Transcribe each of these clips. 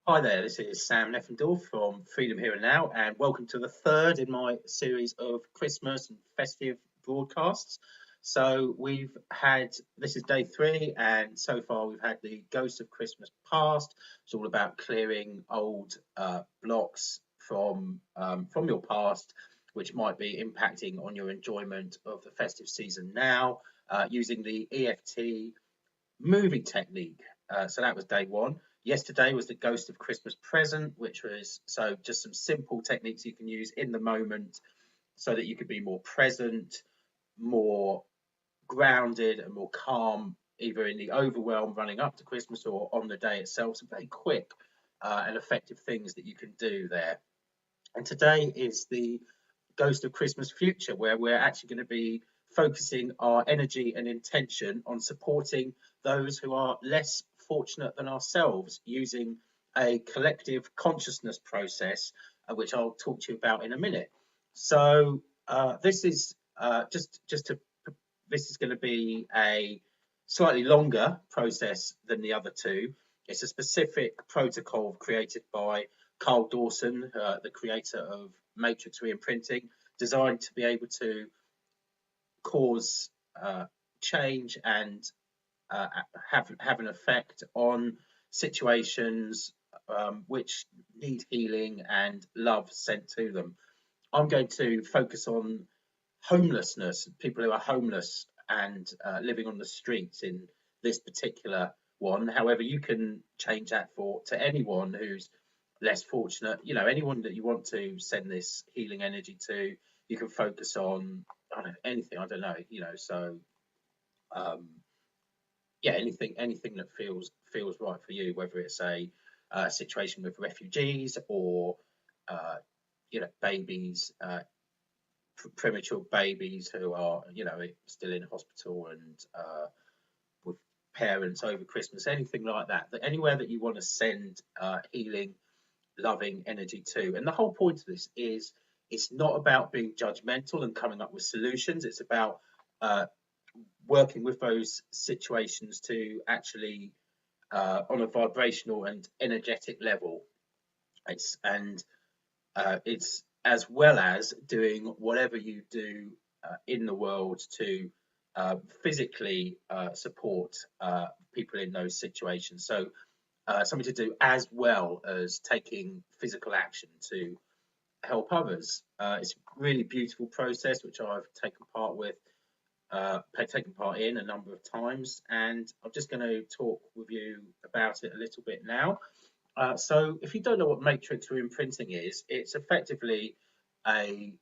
Hi there, this is Sam Neffendorf from Freedom Here and Now, and welcome to the third in my series of Christmas and festive broadcasts. This is day three, and so far we've had the Ghost of Christmas Past. It's all about clearing old blocks from your past, which might be impacting on your enjoyment of the festive season now, using the EFT moving technique. So that was day one. Yesterday was the Ghost of Christmas Present, which was just some simple techniques you can use in the moment so that you could be more present, more grounded, and more calm, either in the overwhelm running up to Christmas or on the day itself. Some very quick and effective things that you can do there. And today is the Ghost of Christmas Future, where we're actually going to be focusing our energy and intention on supporting those who are less fortunate than ourselves using a collective consciousness process, which I'll talk to you about in a minute. So this is just to this is going to be a slightly longer process than the other two. It's a specific protocol created by Carl Dawson, the creator of matrix reimprinting, designed to be able to cause change and have an effect on situations which need healing and love sent to them. I'm going to focus on homelessness, people who are homeless and living on the streets in this particular one. However, you can change that for to anyone who's less fortunate. You know, anyone that you want to send this healing energy to, you can focus on. I don't know, anything. I don't know. Um, yeah, anything that feels right for you, whether it's a situation with refugees or uh, babies, premature babies who are still in hospital and with parents over Christmas, anything like that. Anywhere that you want to send healing, loving energy to. And the whole point of this is it's not about being judgmental and coming up with solutions. It's about uh, working with those situations to actually on a vibrational and energetic level. It's as well as doing whatever you do in the world to physically support people in those situations. So something to do as well as taking physical action to help others. It's a really beautiful process which I've taken part in a number of times, and I'm just going to talk with you about it a little bit now. So, if you don't know what matrix reimprinting is, it's effectively a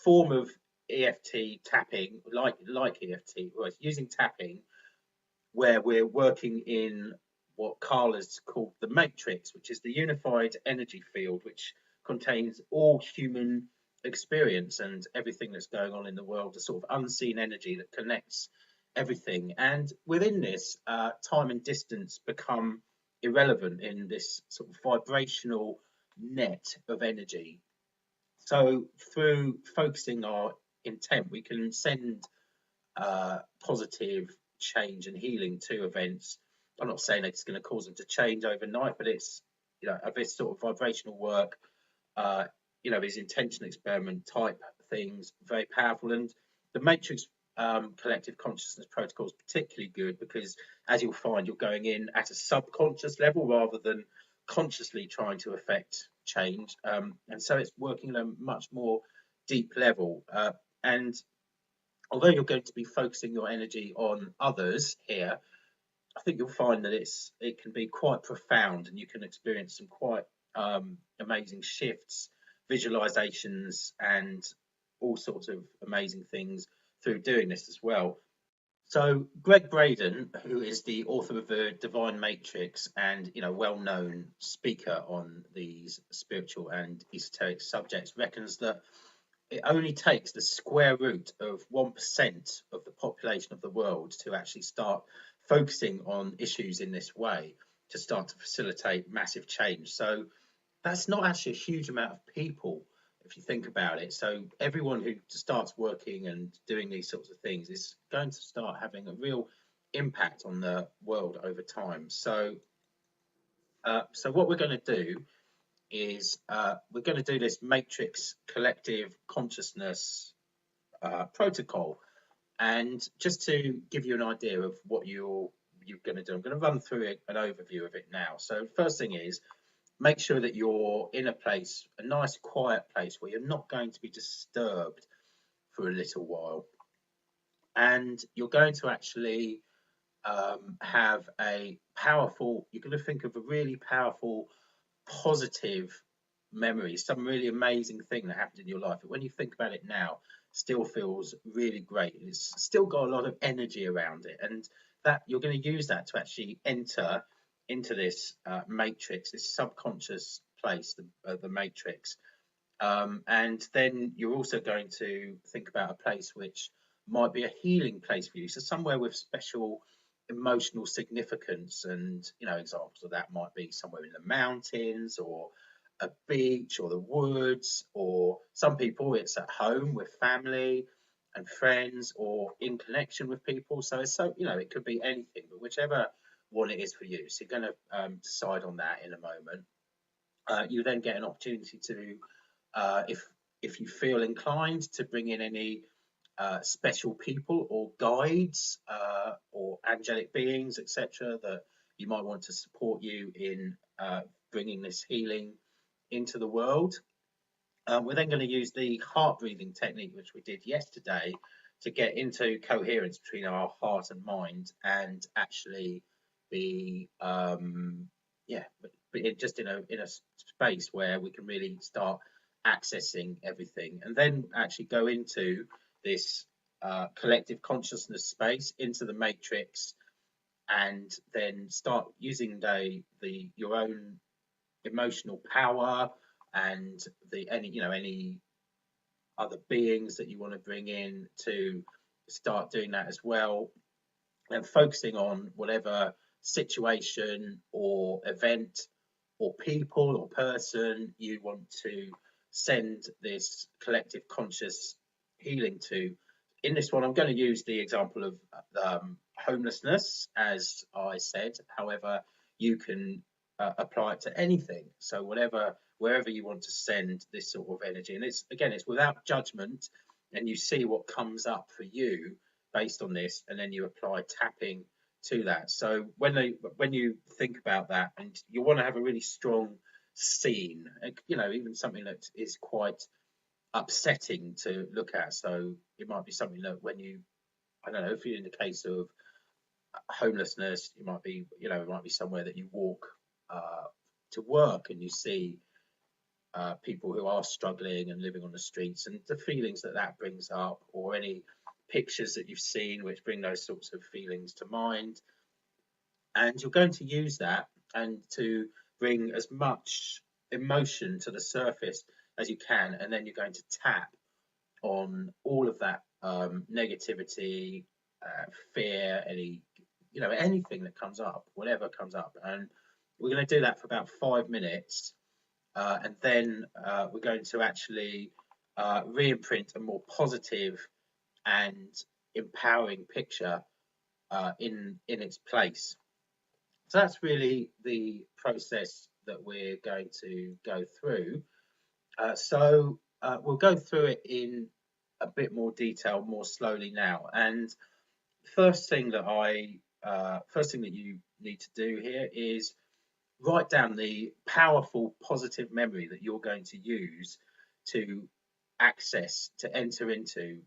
form of EFT tapping, like EFT, well, it's using tapping, where we're working in what Carl has called the matrix, which is the unified energy field, which contains all human experience and everything that's going on in the world, the sort of unseen energy that connects everything. And within this, time and distance become irrelevant in this sort of vibrational net of energy. So, through focusing our intent, we can send positive change and healing to events. I'm not saying it's going to cause them to change overnight, but it's this sort of vibrational work, uh, these intention experiment type things, very powerful. And the Matrix collective consciousness protocol is particularly good because, as you'll find, you're going in at a subconscious level rather than consciously trying to affect change. And so it's working at a much more deep level. And although you're going to be focusing your energy on others here, I think you'll find that it can be quite profound, and you can experience some quite amazing shifts, visualizations, and all sorts of amazing things through doing this as well. So Greg Braden, who is the author of the Divine Matrix and well-known speaker on these spiritual and esoteric subjects, reckons that it only takes the square root of 1% of the population of the world to actually start focusing on issues in this way to start to facilitate massive change. So that's not actually a huge amount of people if you think about it. So everyone who starts working and doing these sorts of things is going to start having a real impact on the world over time. So So what we're going to do is we're going to do this matrix collective consciousness protocol. And just to give you an idea of what you're going to do, I'm going to run through an overview of it now. So first thing is, make sure that you're in a place, a nice quiet place where you're not going to be disturbed for a little while. And you're going to actually have a powerful, you're going to think of a really powerful, positive memory, some really amazing thing that happened in your life. But when you think about it now, still feels really great. It's still got a lot of energy around it. And that you're going to use that to actually enter into this matrix, this subconscious place, the matrix. And then you're also going to think about a place which might be a healing place for you. So somewhere with special emotional significance, and examples of that might be somewhere in the mountains or a beach or the woods, or some people it's at home with family and friends or in connection with people. So it could be anything, but whichever one it is for you. So you're going to decide on that in a moment. You then get an opportunity to, if you feel inclined, to bring in any special people or guides or angelic beings, etc., that you might want to support you in bringing this healing into the world. We're then going to use the heart breathing technique, which we did yesterday, to get into coherence between our heart and mind, and actually be just in a space where we can really start accessing everything, and then actually go into this collective consciousness space, into the matrix, and then start using your own emotional power and any other beings that you want to bring in to start doing that as well, and focusing on whatever situation or event or people or person you want to send this collective conscious healing to. In this one, I'm going to use the example of homelessness, as I said. However, you can apply it to anything. So wherever you want to send this sort of energy, and it's without judgment, and you see what comes up for you based on this, and then you apply tapping to that. So when you think about that, and you want to have a really strong scene, even something that is quite upsetting to look at. So it might be something that I don't know, if you're in the case of homelessness, it might be somewhere that you walk to work and you see people who are struggling and living on the streets, and the feelings that brings up, or any pictures that you've seen which bring those sorts of feelings to mind. And you're going to use that and to bring as much emotion to the surface as you can, and then you're going to tap on all of that negativity, fear, anything that comes up, whatever comes up. And we're going to do that for about 5 minutes, and then we're going to actually re-imprint a more positive and empowering picture in its place. So that's really the process that we're going to go through. We'll go through it in a bit more detail, more slowly now. And first thing that you need to do here is write down the powerful positive memory that you're going to use to enter into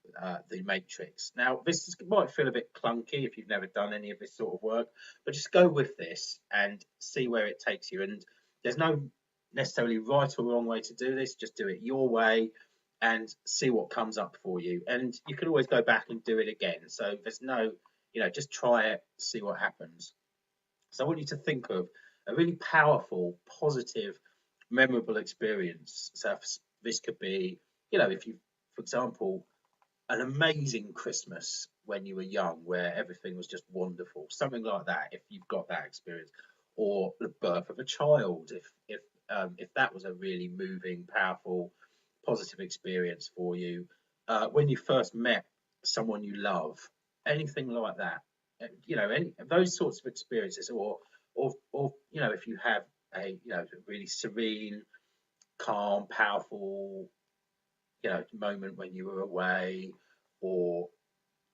the matrix. Now, might feel a bit clunky if you've never done any of this sort of work, but just go with this and see where it takes you. And there's no necessarily right or wrong way to do this, just do it your way and see what comes up for you. And you can always go back and do it again. So there's no, just try it, see what happens. So I want you to think of a really powerful, positive, memorable experience. So this could be, if you, for example, an amazing Christmas when you were young, where everything was just wonderful, something like that. If you've got that experience, or the birth of a child, if that was a really moving, powerful, positive experience for you, when you first met someone you love, anything like that. Any those sorts of experiences, or if you have a really serene, calm, powerful moment when you were away, or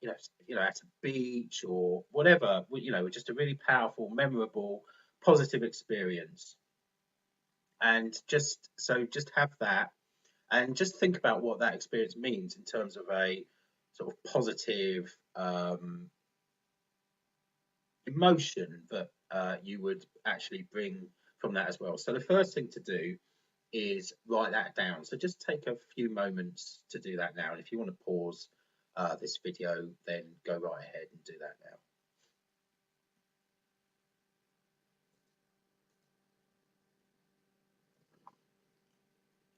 at a beach or whatever, just a really powerful, memorable, positive experience. And just have that, and just think about what that experience means in terms of a sort of positive emotion that you would actually bring from that as well. So the first thing to do is write that down. So just take a few moments to do that now. And if you want to pause this video, then go right ahead and do that now.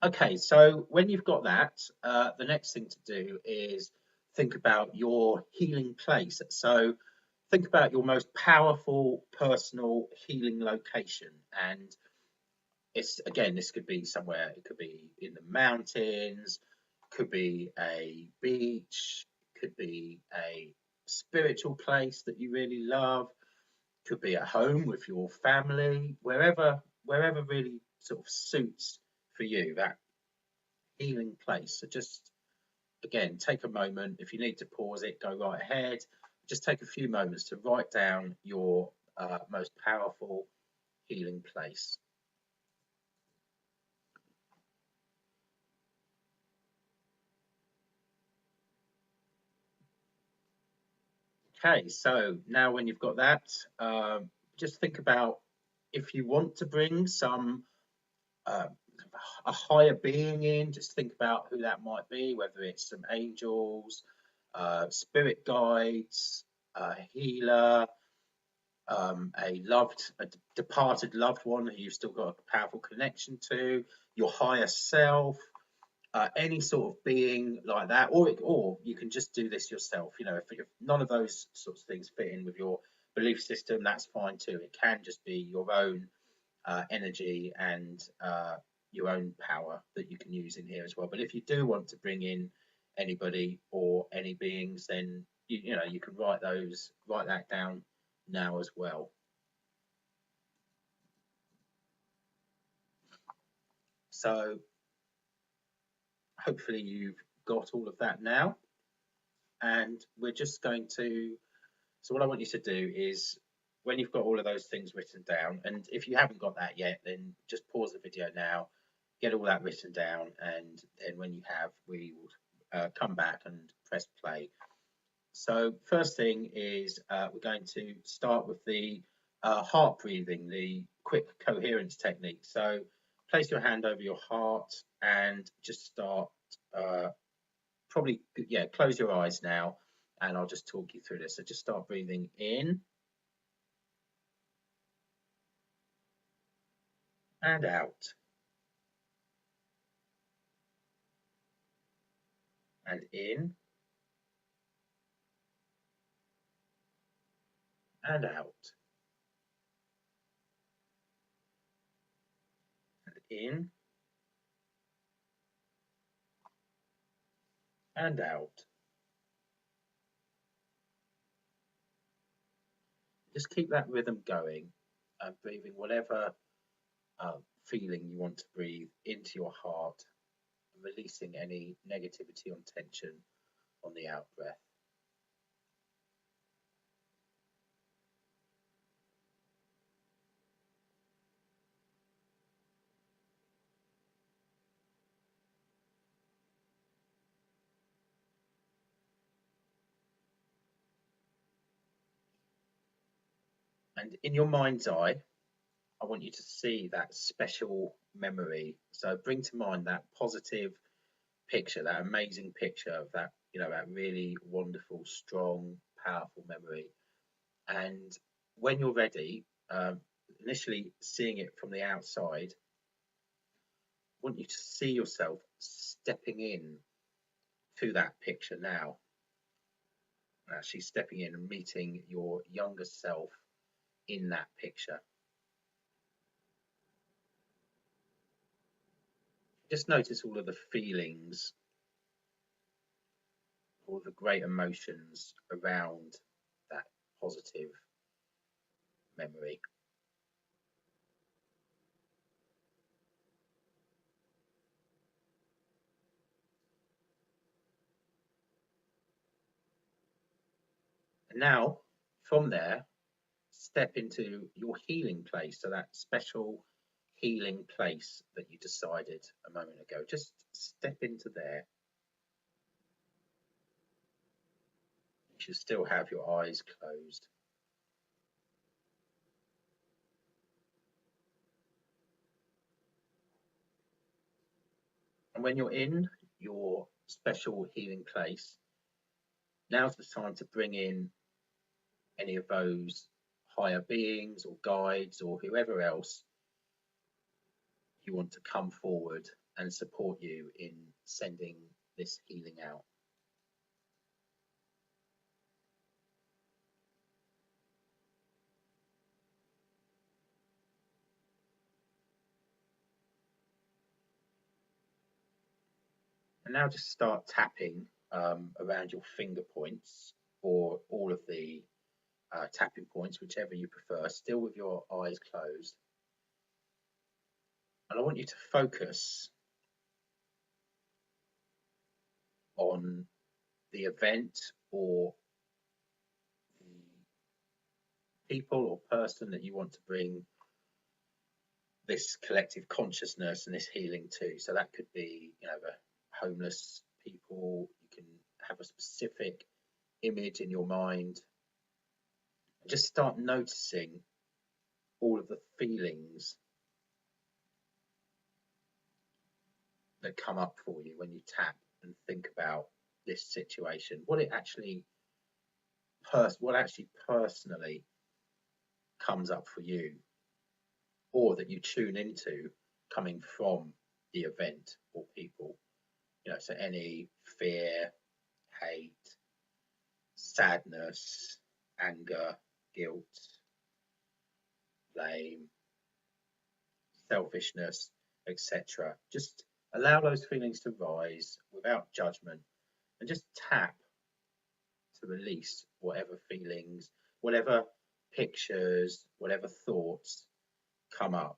Okay, so when you've got that, the next thing to do is think about your healing place. So think about your most powerful personal healing location. And this could be somewhere, it could be in the mountains, could be a beach, could be a spiritual place that you really love, could be at home with your family, wherever really sort of suits for you, that healing place. So just again, take a moment. If you need to pause it, go right ahead. Just take a few moments to write down your most powerful healing place. Okay, so now when you've got that, just think about if you want to bring some uh, a higher being in. Just think about who that might be, whether it's some angels, spirit guides, a healer, a departed loved one who you've still got a powerful connection to, your higher self, any sort of being like that, or you can just do this yourself. If none of those sorts of things fit in with your belief system, that's fine too. It can just be your own energy and your own power that you can use in here as well. But if you do want to bring in anybody or any beings, then you can write that down now as well. So hopefully you've got all of that now, and we're just going to. So what I want you to do is, when you've got all of those things written down, and if you haven't got that yet, then just pause the video now, get all that written down, and then when you have, we will come back and press play. So first thing is we're going to start with the heart breathing, the quick coherence technique. So place your hand over your heart and just start close your eyes now, and I'll just talk you through this. So just start breathing in and out, and in and out, and in and out. Just keep that rhythm going and breathing whatever feeling you want to breathe into your heart, releasing any negativity or tension on the out breath. And in your mind's eye, I want you to see that special memory. So bring to mind that positive picture, that amazing picture of that really wonderful, strong, powerful memory. And when you're ready, initially seeing it from the outside, I want you to see yourself stepping in to that picture now, actually stepping in and meeting your younger self in that picture. Just notice all of the feelings, all the great emotions around that positive memory. And now, from there, step into your healing place. So that special healing place that you decided a moment ago. Just step into there. You should still have your eyes closed. And when you're in your special healing place, now's the time to bring in any of those higher beings or guides or whoever else you want to come forward and support you in sending this healing out. And now just start tapping around your finger points or all of the tapping points, whichever you prefer, still with your eyes closed. And I want you to focus on the event or the people or person that you want to bring this collective consciousness and this healing to. So that could be, the homeless people. You can have a specific image in your mind. Just start noticing all of the feelings that come up for you when you tap and think about this situation. What actually personally comes up for you, or that you tune into coming from the event or people. So any fear, hate, sadness, anger, guilt, blame, selfishness, etc. Just allow those feelings to rise without judgment and just tap to release whatever feelings, whatever pictures, whatever thoughts come up.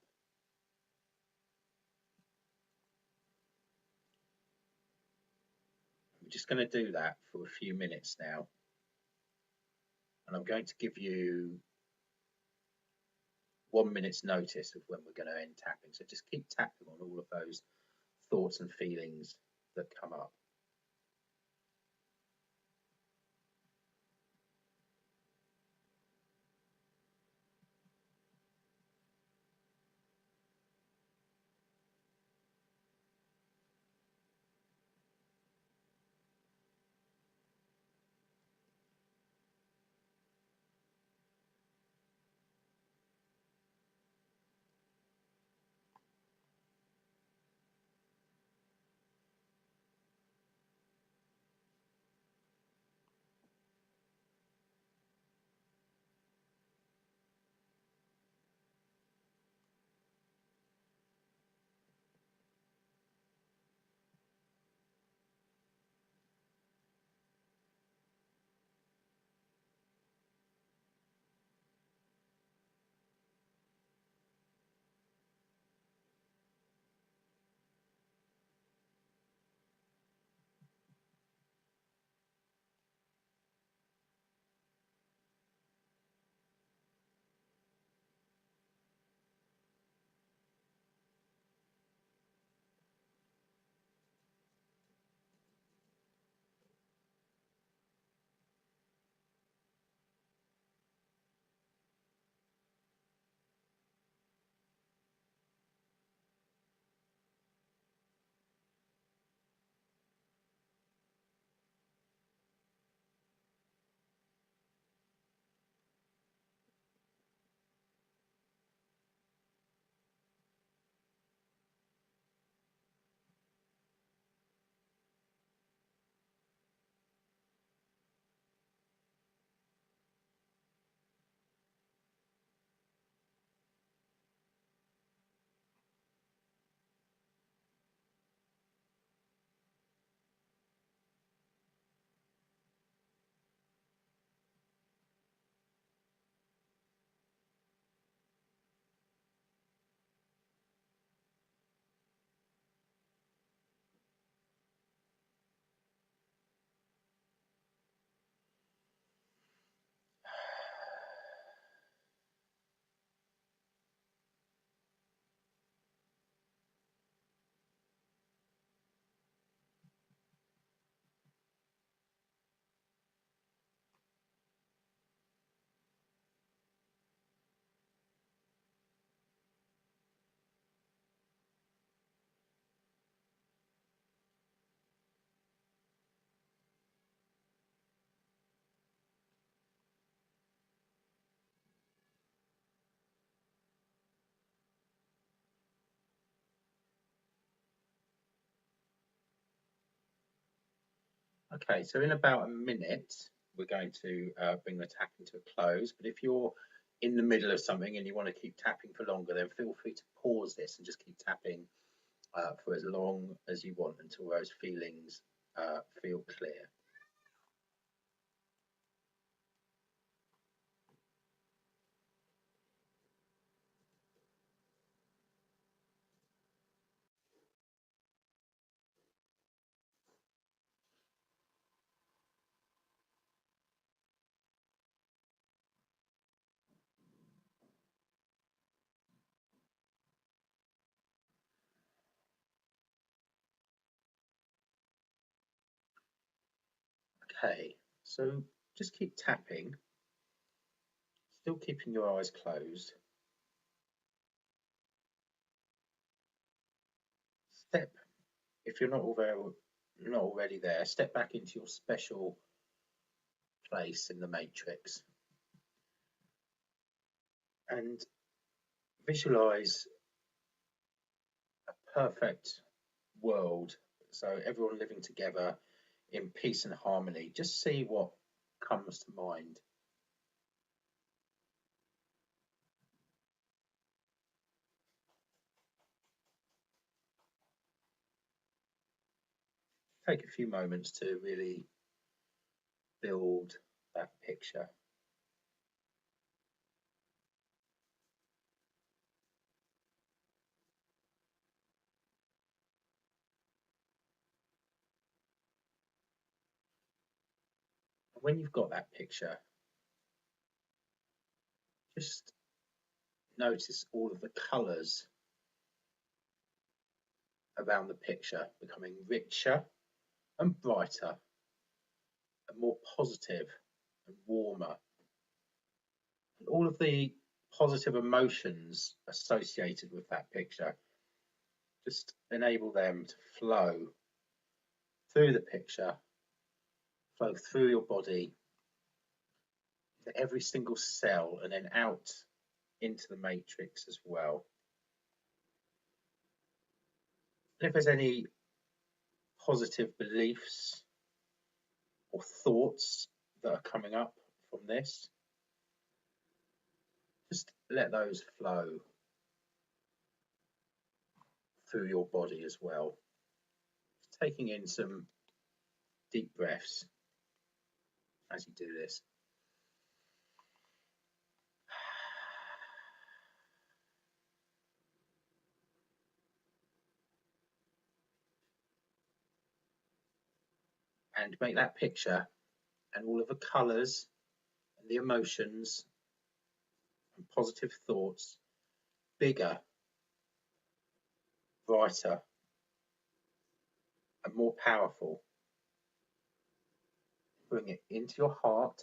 I'm just going to do that for a few minutes now. And I'm going to give you 1 minute's notice of when we're going to end tapping. So just keep tapping on all of those thoughts and feelings that come up. Okay, so in about a minute, we're going to bring the tapping to a close. But if you're in the middle of something and you want to keep tapping for longer, then feel free to pause this and just keep tapping for as long as you want until those feelings feel clear. Okay, so just keep tapping, still keeping your eyes closed. Step, if you're not already there, step back into your special place in the matrix and visualize a perfect world. So everyone living together in peace and harmony. Just see what comes to mind. Take a few moments to really build that picture. When you've got that picture, just notice all of the colours around the picture becoming richer and brighter and more positive and warmer. And all of the positive emotions associated with that picture, just enable them to flow through the picture, flow through your body, to every single cell, and then out into the matrix as well. And if there's any positive beliefs or thoughts that are coming up from this, just let those flow through your body as well. Just taking in some deep breaths as you do this. And make that picture and all of the colours and the emotions and positive thoughts bigger, brighter, and more powerful. Bring it into your heart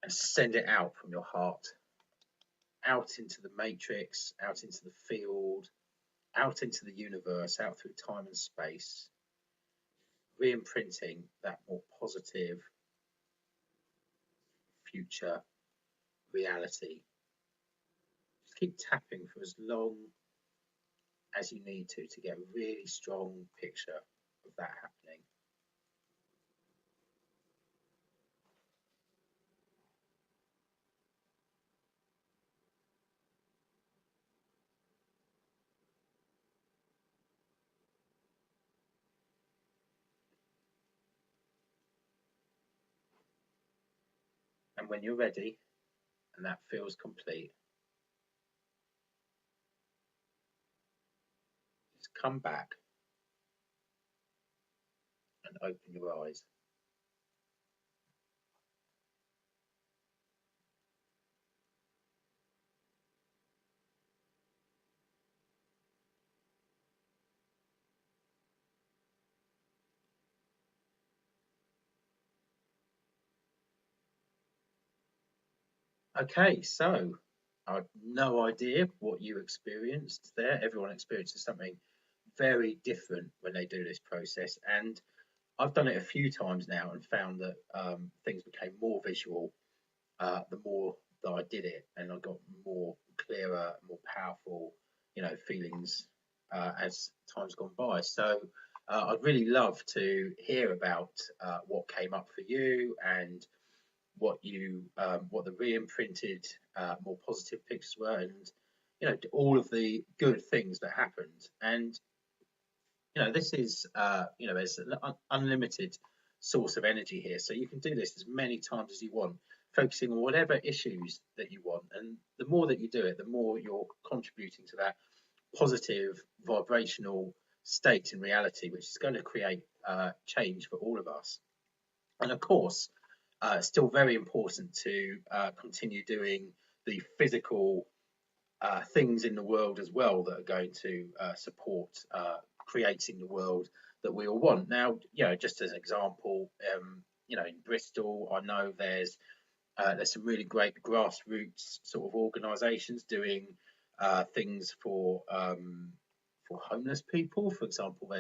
and send it out from your heart, out into the matrix, out into the field, out into the universe, out through time and space, re-imprinting that more positive future reality. Just keep tapping for as long as you need to get a really strong picture of that happening. And when you're ready and that feels complete, just come back and open your eyes. Okay, so I've no idea what you experienced there. Everyone experiences something very different when they do this process, and I've done it a few times now and found that things became more visual the more that I did it, and I got more clearer, more powerful, as time's gone by. So I'd really love to hear about what came up for you and what the re-imprinted more positive pictures were, and all of the good things that happened. And this is there's an unlimited source of energy here, so you can do this as many times as you want, focusing on whatever issues that you want. And the more that you do it, the more you're contributing to that positive vibrational state in reality, which is going to create change for all of us. And of course, still very important to continue doing the physical things in the world as well that are going to support creating the world that we all want. Now, just as an example, in Bristol, I know there's some really great grassroots sort of organisations doing things for homeless people. For example,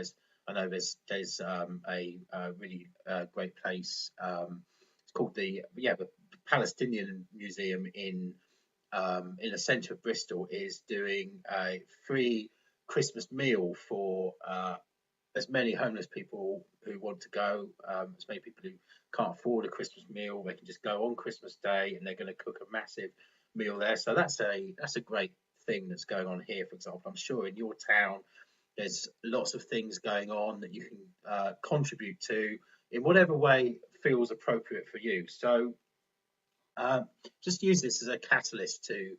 I know there's a really great place. It's called the Palestinian Museum in the centre of Bristol is doing a free Christmas meal for as many homeless people who want to go, as many people who can't afford a Christmas meal. They can just go on Christmas Day, and they're going to cook a massive meal there. So that's a great thing that's going on here. For example, I'm sure in your town there's lots of things going on that you can contribute to in whatever way feels appropriate for you. So just use this as a catalyst to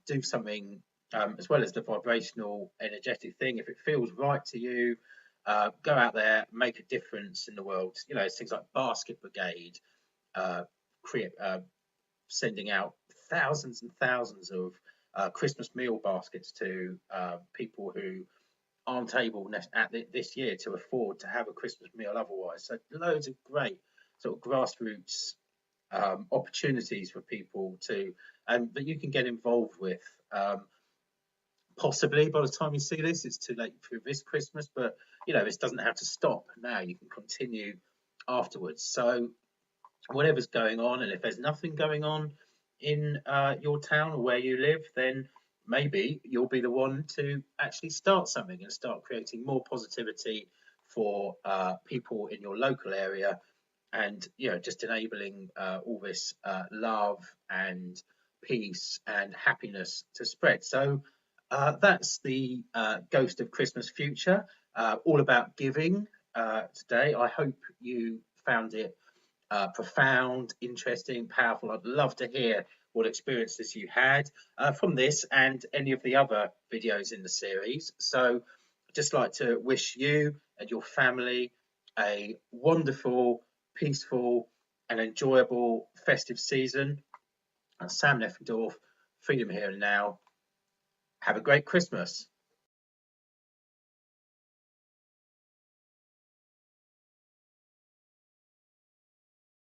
do something, as well as the vibrational energetic thing. If it feels right to you, go out there, make a difference in the world. It's things like Basket Brigade, sending out thousands and thousands of Christmas meal baskets to people who aren't able this year to afford to have a Christmas meal otherwise. So loads of great sort of grassroots opportunities for people to that you can get involved with. Possibly by the time you see this, it's too late for this Christmas, but this doesn't have to stop now. You can continue afterwards. So whatever's going on, and if there's nothing going on in your town or where you live, then maybe you'll be the one to actually start something and start creating more positivity for people in your local area, and just enabling all this love and peace and happiness to spread. So that's the Ghost of Christmas Future, all about giving today. I hope you found it profound, interesting, powerful. I'd love to hear what experiences you had from this and any of the other videos in the series. So I'd just like to wish you and your family a wonderful, peaceful and enjoyable festive season. Sam Neffendorf, Freedom Here and Now. Have a great Christmas.